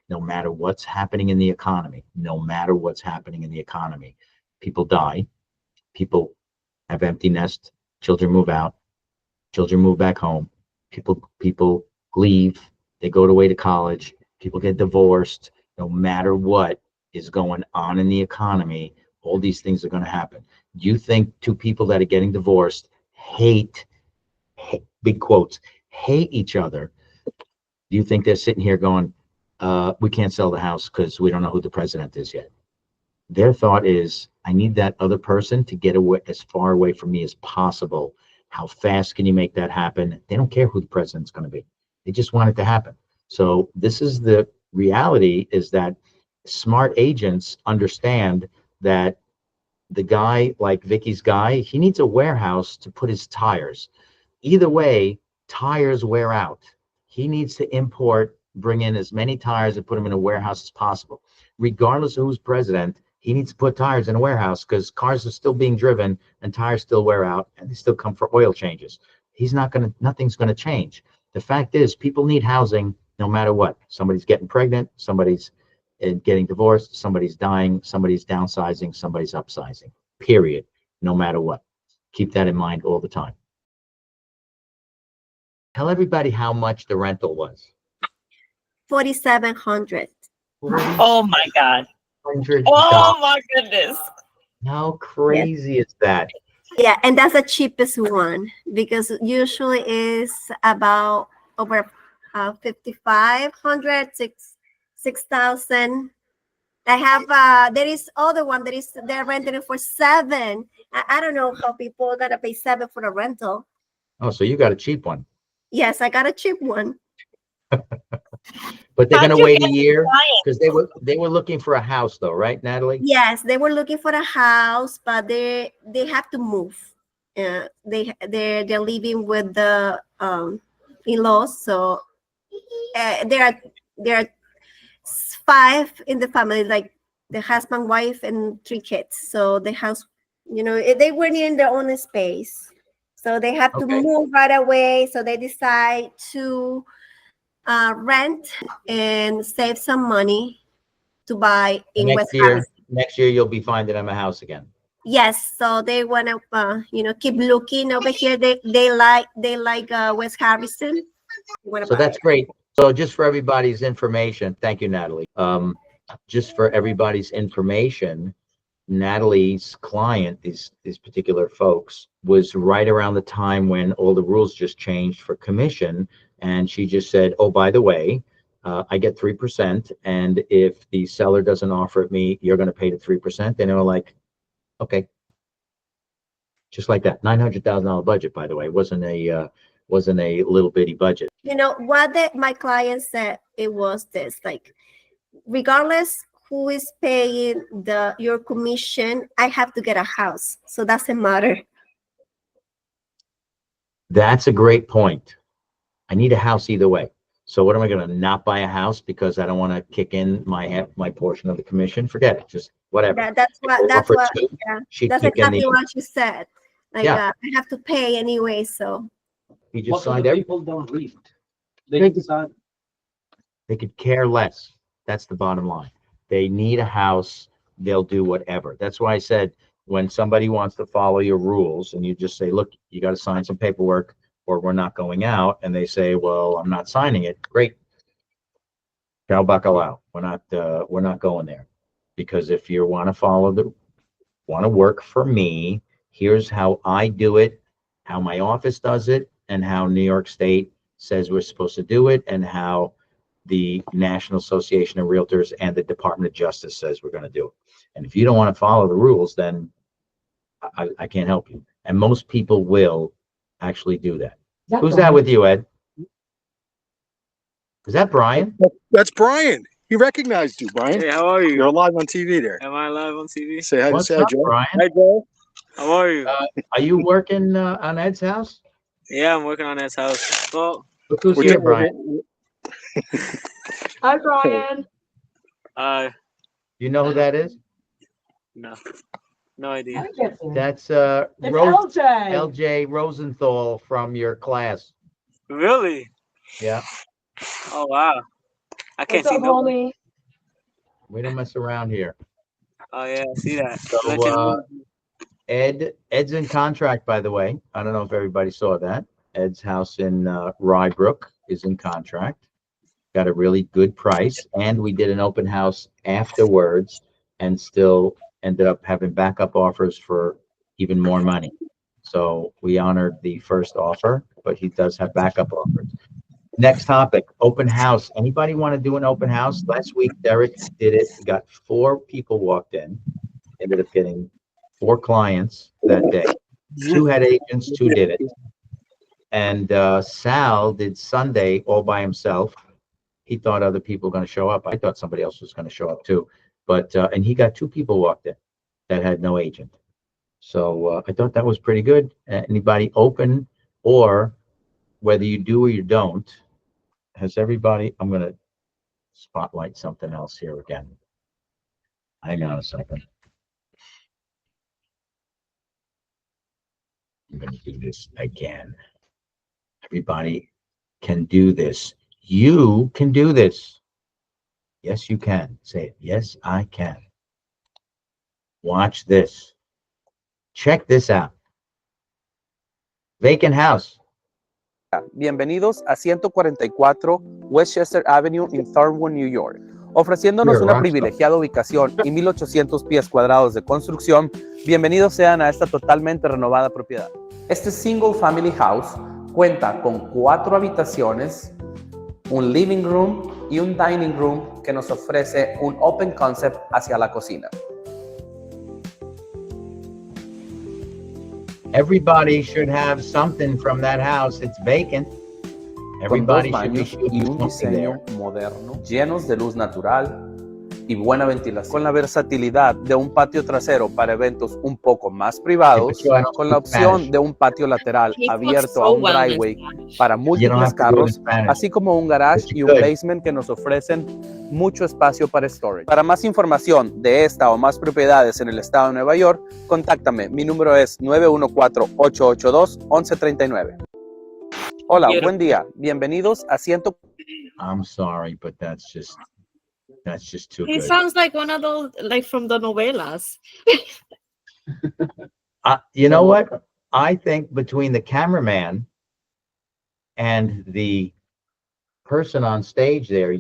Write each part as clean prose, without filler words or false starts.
no matter what's happening in the economy, no matter what's happening in the economy, people die, people have empty nest, children move out, children move back home, people leave, they go away to college, people get divorced. No matter what is going on in the economy, all these things are going to happen. You think two people that are getting divorced hate, big quotes, hate each other? Do you think they're sitting here going, we can't sell the house because we don't know who the president is yet? Their thought is, I need that other person to get away as far away from me as possible. How fast can you make that happen? They don't care who the president's going to be. They just want it to happen. So this is the reality, is that smart agents understand that the guy like Vicky's guy, he needs a warehouse to put his tires. Either way, tires wear out. He needs to bring in as many tires and put them in a warehouse as possible. Regardless of who's president, he needs to put tires in a warehouse because cars are still being driven and tires still wear out and they still come for oil changes. Nothing's going to change. The fact is, people need housing no matter what. Somebody's getting pregnant, somebody's getting divorced, somebody's dying, somebody's downsizing, somebody's upsizing, period, no matter what. Keep that in mind all the time. Tell everybody how much the rental was. 4,700. Oh my God. $100. Oh my goodness. How crazy is that? Yeah, and that's the cheapest one because usually is about over 5,500, 6,000. I have there is other one that is they're renting it for 7. I don't know how people gotta pay 7 for a rental. Oh, so you got a cheap one. Yes, I got a cheap one. But they're going to wait a year because they were looking for a house, though, right, Natalie? Yes, they were looking for a house, but they have to move. They're living with the in-laws, so there are 5 in the family, like the husband, wife, and 3 kids. So the house, they were in their own space, so they have to move right away. So they decide to rent and save some money to buy in West Harrison. Next year, you'll be finding them a house again. Yes, so they want to, keep looking over here. They like West Harrison. So that's great. So just for everybody's information, thank you, Natalie. Just for everybody's information, Natalie's client, these particular folks, was right around the time when all the rules just changed for commission. And she just said, oh, by the way, I get 3%. And if the seller doesn't offer it me, you're going to pay the 3%. And they were like, okay. Just like that. $900,000 budget, by the way, wasn't a little bitty budget. What my client said, it was this, like, regardless who is paying your commission, I have to get a house. So it doesn't matter. That's a great point. I need a house either way. So what am I going to not buy a house because I don't want to kick in my portion of the commission? Forget it. Just whatever. That's exactly what you said. Like, I have to pay anyway. So he just signed people don't read. They could care less. That's the bottom line. They need a house. They'll do whatever. That's why I said, when somebody wants to follow your rules and you just say, look, you got to sign some paperwork or we're not going out, and they say, well, I'm not signing it. Great. Ciao bacalao. We're not going there. Because if you want to work for me, here's how I do it, how my office does it, and how New York State says we're supposed to do it, and how the National Association of Realtors and the Department of Justice says we're going to do it. And if you don't want to follow the rules, then I can't help you. And most people will actually do that. Who's that with you, Ed? Is that Brian? That's Brian. He recognized you, Brian. Hey, how are you? You're live on TV there. Am I live on TV? Say hi What's to up, Joe. Brian? Hi, Joe. How are you? Are you working on Ed's house? Yeah, I'm working on Ed's house. Well, Look who's here, Brian. Hi, Brian. You know who that is? No idea. That's It's LJ. LJ Rosenthal from your class. Really? Yeah. Oh wow. I can't What's see up, nobody. homie? We don't mess around here. Oh yeah, I see that. So, Legend. Ed's in contract, by the way. I don't know if everybody saw that. Ed's house in Rybrook is in contract. Got a really good price, and we did an open house afterwards, and still ended up having backup offers for even more money. So we honored the first offer, but he does have backup offers. Next topic, open house. Anybody want to do an open house? Last week, Derek did it. He got 4 people walked in. Ended up getting 4 clients that day. 2 had agents, 2 did it. And Sal did Sunday all by himself. He thought other people were going to show up. I thought somebody else was going to show up too. But and he got 2 people walked in that had no agent. So I thought that was pretty good. Anybody open, or whether you do or you don't, has everybody, I'm going to spotlight something else here again. Hang on a second. I'm going to do this again. Everybody can do this. You can do this. Yes, you can. Say it. Yes, I can. Watch this. Check this out. Vacant house. Bienvenidos a 144 Westchester Avenue en Thornwood, New York. Ofreciéndonos una privilegiada ubicación y 1,800 pies cuadrados de construcción, bienvenidos sean a esta totalmente renovada propiedad. Este single family house cuenta con 4 habitaciones, un living room y un dining room que nos ofrece un open concept hacia la cocina. Everybody should have something from that house. It's vacant. Everybody Con 2 should be baños shooting y un something there. diseño moderno, llenos de luz natural y buena ventilación, con la versatilidad de un patio trasero para eventos un poco más privados, con la opción de un patio lateral abierto a un driveway para múltiples carros, así como un garage y un basement que nos ofrecen mucho espacio para storage. Para más información de esta o más propiedades en el estado de Nueva York, contáctame. Mi número es 914-882-1139. Hola, buen día. Bienvenidos a I'm sorry, but that's just too He good. sounds like one of those, like from the novelas. You know what? I think between the cameraman and the person on stage there,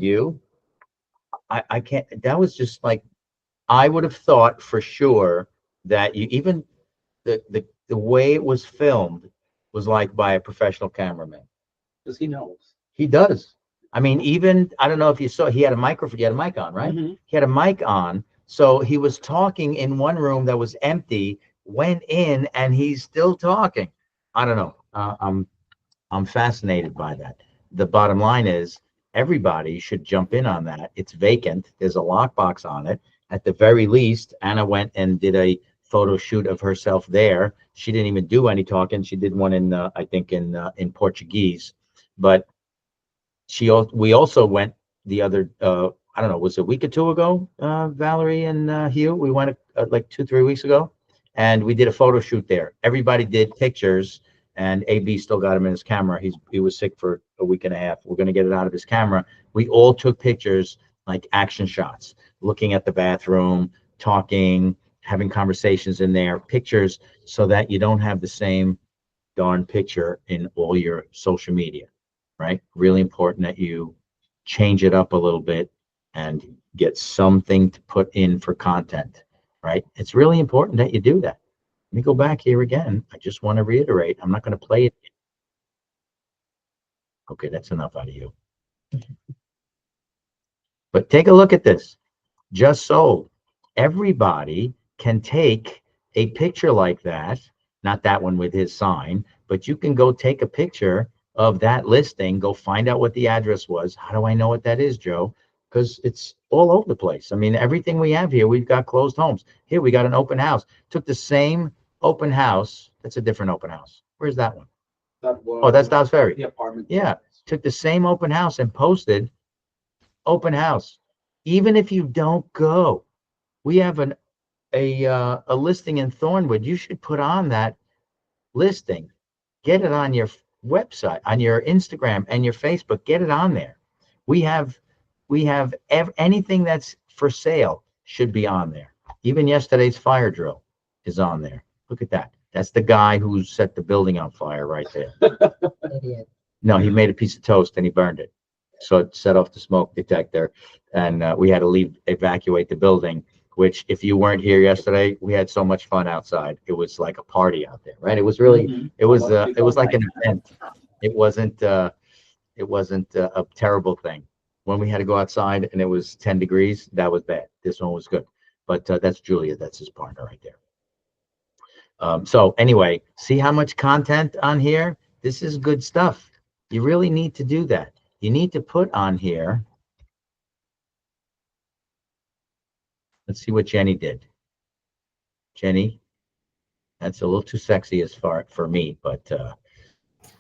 I can't, that was just like, I would have thought for sure that you, even the way it was filmed was like by a professional cameraman. Because he knows. He does. I mean, even, I don't know if you saw, he had a microphone, he had a mic on, right? Mhm. He had a mic on. So he was talking in one room that was empty, went in, and he's still talking. I don't know. I'm fascinated by that. The bottom line is everybody should jump in on that. It's vacant. There's a lockbox on it. At the very least, Anna went and did a photo shoot of herself there. She didn't even do any talking. She did one in, I think in Portuguese, but we also went the other, I don't know, was it a week or 2 ago, Valerie and Hugh? We went like 2-3 weeks ago, and we did a photo shoot there. Everybody did pictures, and AB still got him in his camera. He was sick for a week and a half. We're going to get it out of his camera. We all took pictures, like action shots, looking at the bathroom, talking, having conversations in there, pictures, so that you don't have the same darn picture in all your social media. Right? Really important that you change it up a little bit and get something to put in for content, right? It's really important that you do that. Let me go back here again. I just want to reiterate, I'm not going to play it. Okay, that's enough out of you. But take a look at this. Just sold. Everybody can take a picture like that, not that one with his sign, but you can go take a picture of that listing, go find out what the address was. How do I know what that is, Joe? Because it's all over the place. I mean, everything we have here, we've got closed homes. Here we got an open house. Took the same open house. That's a different open house. Where's that one? Oh, that's Dobbs Ferry. The apartment. Yeah. Took the same open house and posted open house. Even if you don't go, we have a listing in Thornwood. You should put on that listing. Get it on your website, on your Instagram and your Facebook. Get it on there. We have We have anything that's for sale should be on there. Even yesterday's fire drill is on there. Look at that. That's the guy who set the building on fire right there. No, he made a piece of toast and he burned it. So it set off the smoke detector, and we had to evacuate the building, which if you weren't here yesterday, we had so much fun outside. It was like a party out there, right? It was really, it was like an event. It wasn't a terrible thing. When we had to go outside and it was 10 degrees, that was bad. This one was good. But that's Julia. That's his partner right there. So anyway, see how much content on here? This is good stuff. You really need to do that. You need to put on here. Let's see what Jenny did. Jenny, that's a little too sexy as far for me, but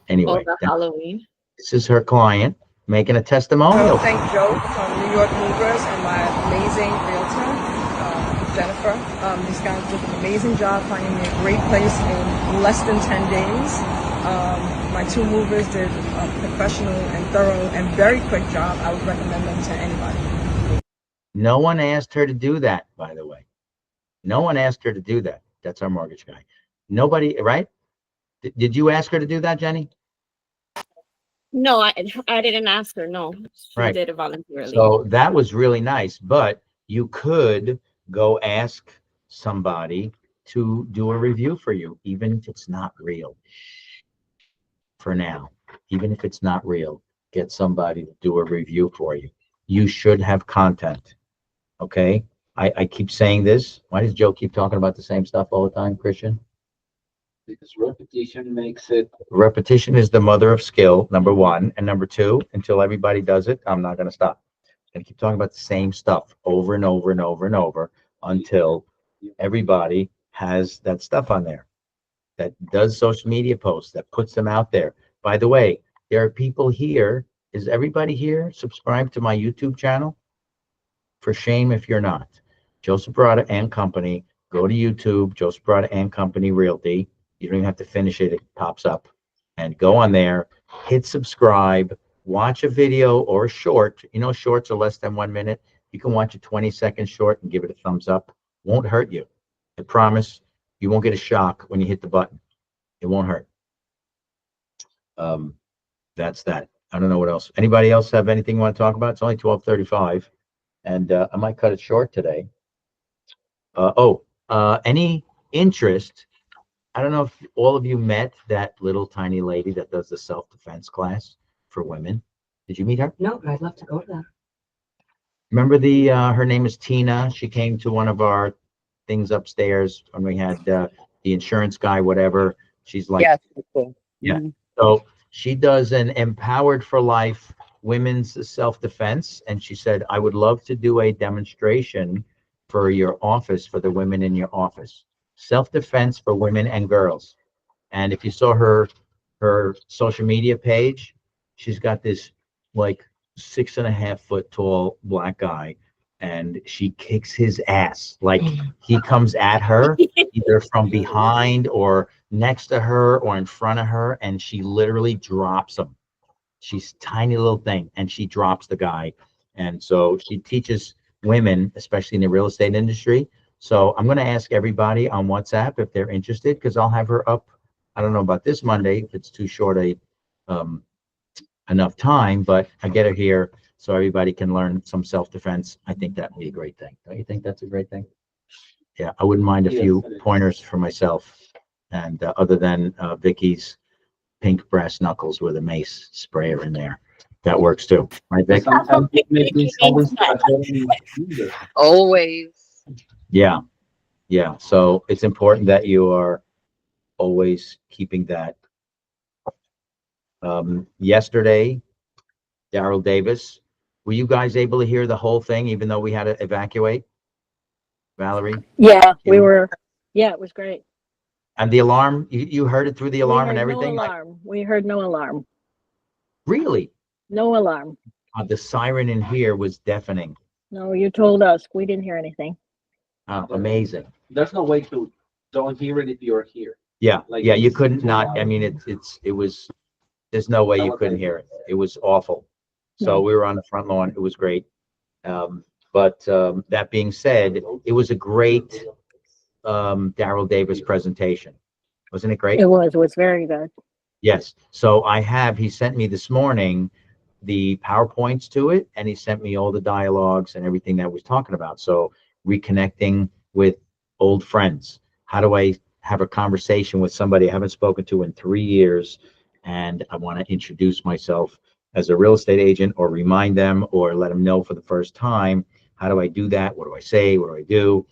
anyway. Oh, the Halloween. This is her client making a testimonial. Thank Joe from New York Movers and my amazing realtor, Jennifer. These guys did an amazing job finding me a great place in less than 10 days. My two movers did a professional and thorough and very quick job. I would recommend them to anybody. No one asked her to do that, by the way. No one asked her to do that. That's our mortgage guy. Nobody, right? Did you ask her to do that, Jenny? No, I didn't ask her. No, she Right. did it voluntarily. So that was really nice, but you could go ask somebody to do a review for you, even if it's not real. For now, even if it's not real, get somebody to do a review for you. You should have content. Okay. I keep saying this. Why does Joe keep talking about the same stuff all the time, Christian? Because repetition makes it. Repetition is the mother of skill, number one. And number two, until everybody does it, I'm not going to stop. I'm going to keep talking about the same stuff over and over and over and over until everybody has that stuff on there, that does social media posts, that puts them out there. By the way, there are people here. Is everybody here subscribed to my YouTube channel? For shame if you're not. Joseph Barata and Company. Go to YouTube, Joseph Barata and Company Realty. You don't even have to finish it. It pops up. And go on there, hit subscribe, watch a video or a short. You know, shorts are less than 1 minute. You can watch a 20-second short and give it a thumbs up. Won't hurt you. I promise you won't get a shock when you hit the button. It won't hurt. That's that. I don't know what else. Anybody else have anything you want to talk about? It's only 12:35, and I might cut it short today. Any interest? I don't know if all of you met that little tiny lady that does the self-defense class for women. Did you meet her? No, but I'd love to go to that. Remember her name is Tina. She came to one of our things upstairs when we had the insurance guy, whatever. She's like, Yes. yeah. So she does an Empowered for Life women's self-defense. And she said, I would love to do a demonstration for your office, for the women in your office. Self-defense for women and girls. And if you saw her social media page, she's got this like 6.5 foot tall black guy, and she kicks his ass. Like he comes at her either from behind or next to her or in front of her, and she literally drops him. She's a tiny little thing, and she drops the guy. And so she teaches women, especially in the real estate industry. So I'm going to ask everybody on WhatsApp if they're interested, because I'll have her up. I don't know about this Monday if it's too short enough time, but I get her here so everybody can learn some self-defense. I think that would be a great thing. Don't you think that's a great thing? Yeah, I wouldn't mind a few pointers for myself. And other than Vicky's pink brass knuckles with a mace sprayer in there, that works too, right, Vic? Sometimes it makes me always Always. Yeah. So it's important that you are always keeping that. Yesterday, Daryl Davis, were you guys able to hear the whole thing, even though we had to evacuate? Valerie? Yeah, we You- were. Yeah, it was great. And the alarm, you heard it through the alarm and everything? No Like, alarm. We heard no alarm. really? No alarm. The siren in here was deafening. No, you told us. We didn't hear anything. Amazing. There's no way to don't hear it if you're here. Yeah, Like, yeah, you it's couldn't too not, loud. I mean, it was, there's no way you couldn't hear it. It was awful. So No. we were on the front lawn. It was great. But that being said, it was a great Daryl Davis presentation. Wasn't it great? It was very good. Yes. So he sent me this morning the PowerPoints to it, and he sent me all the dialogues and everything that was talking about. So reconnecting with old friends. How do I have a conversation with somebody I haven't spoken to in 3 years, and I want to introduce myself as a real estate agent, or remind them, or let them know for the first time? How do I do that? What do I say? What do I do?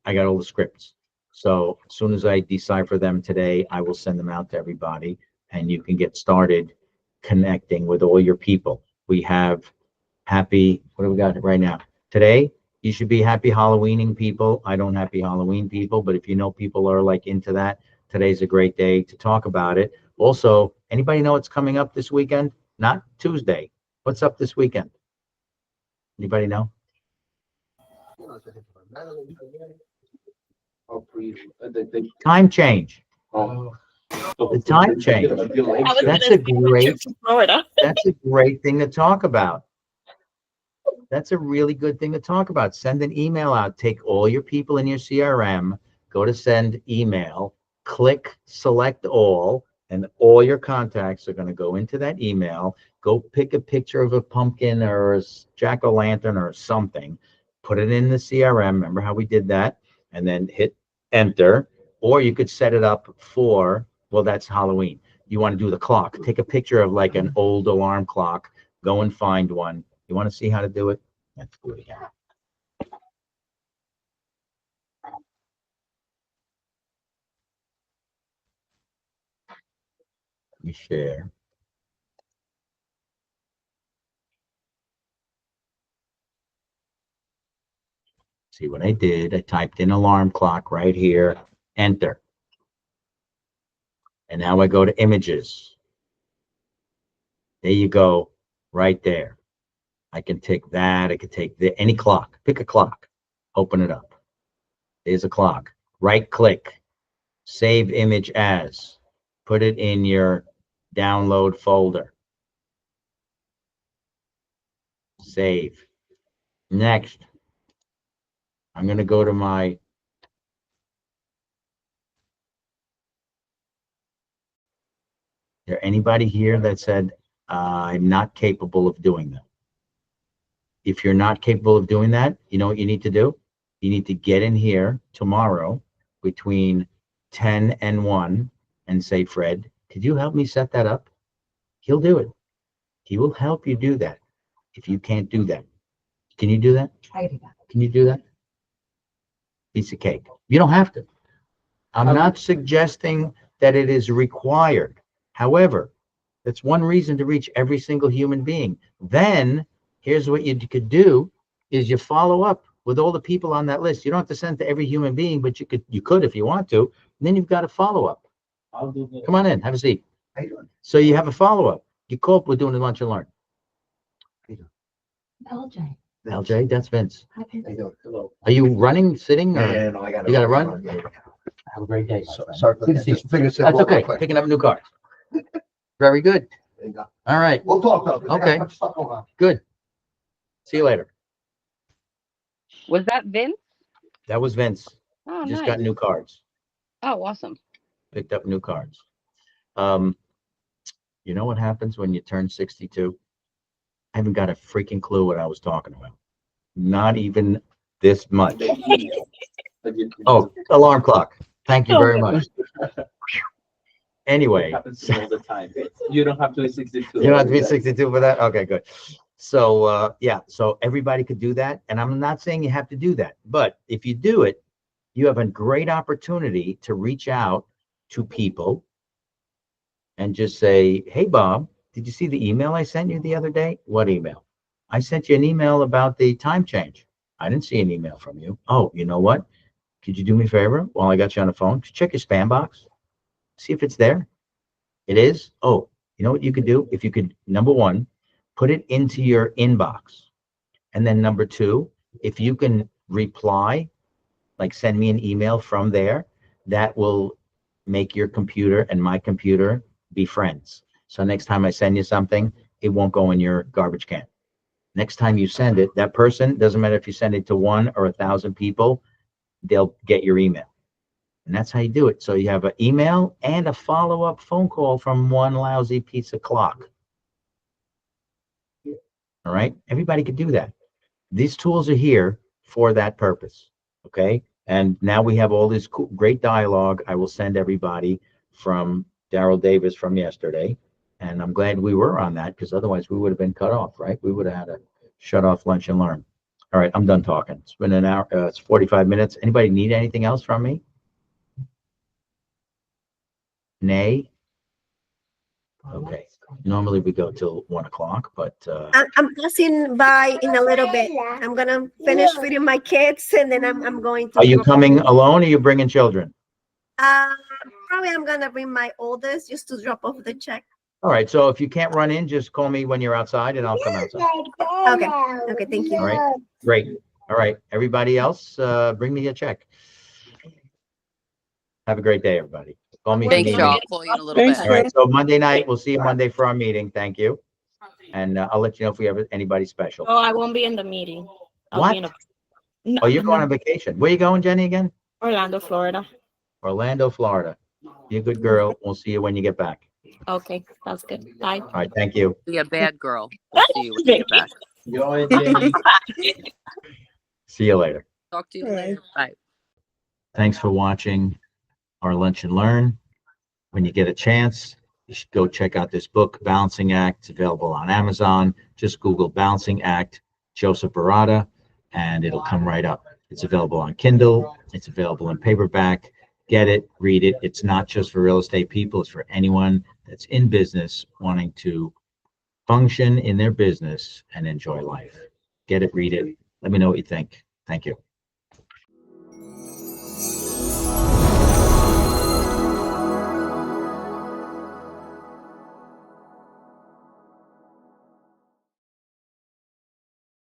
I got all the scripts. So as soon as I decipher them today, I will send them out to everybody, and you can get started connecting with all your people. We have what do we got right now? Today, you should be happy Halloweening people. I don't happy Halloween people, but if you know people are like into that, today's a great day to talk about it. Also, anybody know what's coming up this weekend? Not Tuesday. What's up this weekend? Anybody know? Time change. The time change. That's a great, Florida. that's a great thing to talk about. That's a really good thing to talk about. Send an email out. Take all your people in your CRM, go to send email, click select all, and all your contacts are going to go into that email. Go pick a picture of a pumpkin or a jack-o'-lantern or something. Put it in the CRM. Remember how we did that? And then hit enter. Or you could set it up for, well, that's Halloween. You want to do the clock. Take a picture of like an old alarm clock. Go and find one. You want to see how to do it? Let's do it again. Let me share. See what I did? I typed in alarm clock right here, enter. And now I go to images. There you go, right there. I can take that. I can take any clock. Pick a clock. Open it up. There's a clock. Right click. Save image as. Put it in your download folder. Save. Next. I'm going to go to my there anybody here that said, I'm not capable of doing that? If you're not capable of doing that, you know what you need to do? You need to get in here tomorrow between 10 and 1 and say, Fred, could you help me set that up? He'll do it. He will help you do that. If you can't do that, can you do that? Can you do that? Piece of cake. You don't have to. I'm not suggesting that it is required. However, that's one reason to reach every single human being. Then here's what you could do is you follow up with all the people on that list. You don't have to send to every human being, but you could if you want to. And then you've got a follow-up. I'll do that. Come on in, have a seat. So you have a follow-up. You call up, we're doing a lunch and learn. LJ. LJ, that's Vince. Hello. Are you running, sitting, or I you gotta run? Have a great day. Sorry. That's okay, picking up new cars. Very good. All right, We'll talk though. 'cause I got Okay. a bunch of stuff going on. good. See you later. Was that Vince? That was Vince. Oh, Just nice. got new cards. Oh, awesome. Picked up new cards. You know what happens when you turn 62? I haven't got a freaking clue what I was talking about. Not even this much. Oh, alarm clock. Thank you very much. Anyway, Happens all the time. You don't have to be 62. you don't have to be 62 for that? Okay, good. So, yeah, so everybody could do that. And I'm not saying you have to do that, but if you do it, you have a great opportunity to reach out to people and just say, hey, Bob, did you see the email I sent you the other day? What email? I sent you an email about the time change. I didn't see an email from you. Oh, you know what? Could you do me a favor while I got you on the phone? Check your spam box. See if it's there. It is? Oh, you know what you could do? If you could, number one, put it into your inbox. And then number two, if you can reply, like send me an email from there, that will make your computer and my computer be friends. So next time I send you something, it won't go in your garbage can. Next time you send it, that person, doesn't matter if you send it to 1 or 1,000 people, they'll get your email. And that's how you do it. So you have an email and a follow-up phone call from one lousy piece of clock. All right? Everybody could do that. These tools are here for that purpose. Okay? And now we have all this cool, great dialogue. I will send everybody from Daryl Davis from yesterday. And I'm glad we were on that, because otherwise we would have been cut off, right? We would have had to shut off lunch and learn. All right, I'm done talking. It's been an hour. It's 45 minutes. Anybody need anything else from me? Nay? Okay. Normally we go till 1 o'clock, but I'm passing by in a little bit. I'm gonna finish feeding my kids, and then I'm going to. are you coming alone or are you bringing children? Probably I'm gonna bring my oldest just to drop off the check. All right, so if you can't run in, just call me when you're outside and I'll come outside. Okay. Okay. Thank you. All right, great. All right, everybody else, bring me a check. Have a great day, everybody. Call me. if you Thanks, need Joe. me. I'll call you in a little Thanks, bit. All right, so Monday night, we'll see you Monday for our meeting. Thank you. And I'll let you know if we have anybody special. Oh, I won't be in the meeting. I'll What? be in a, no, Oh, you're going on vacation. Where you going, Jenny, again? Orlando, Florida. Orlando, Florida. Be a good girl. We'll see you when you get back. Okay, that's good. Bye. All right, thank you. Be a bad girl. We'll see you when you get back. Enjoy, Jenny. See you later. Talk to you later. Bye. Thanks for watching our Lunch and Learn. When you get a chance, you should go check out this book, Balancing Act. It's available on Amazon. Just Google Balancing Act, Joseph Barata, and it'll come right up. It's available on Kindle. It's available in paperback. Get it, read it. It's not just for real estate people. It's for anyone that's in business wanting to function in their business and enjoy life. Get it, read it. Let me know what you think. Thank you.